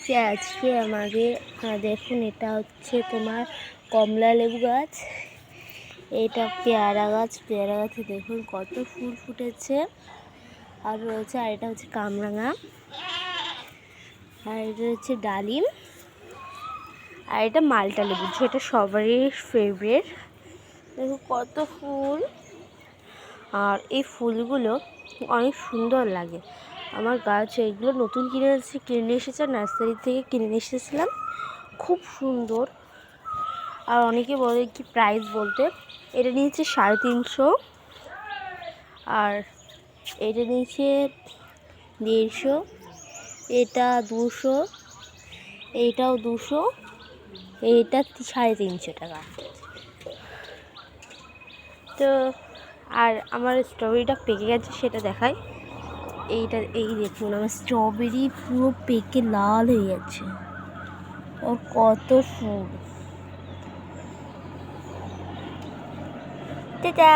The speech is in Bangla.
এসেছি আজকে আমাদের। দেখুন, এটা হচ্ছে তোমার কমলা লেবু গাছ, এটা পেয়ারা গাছ। পেয়ারা গাছে দেখুন কত ফুল ফুটেছে। আর রয়েছে, আর এটা হচ্ছে কামরাঙা, আর এটা হচ্ছে ডালিম, আর এটা মালটা লেবু, যেটা সবারই ফেভারিট। দেখুন কত ফুল, আর এই ফুলগুলো অনেক সুন্দর লাগে। আমার গাছ এইগুলো নতুন কিনে এসেছে, নার্সারি থেকে কিনে এসেছিলাম। খুব সুন্দর। আর অনেকে বলে কি প্রাইস বলতে, এটা নিয়েছে 350, আর এটা নিয়েছে 150, এটা 200, এইটাও 200, এইটা 350 টাকা। তো আর আমার স্ট্রবেরিটা পেকে গেছে, সেটা দেখাই। এই দেখুন, আমার স্ট্রবেরি পুরো পেকে লাল হয়ে যাচ্ছে। আর কত ফুল। টাটা।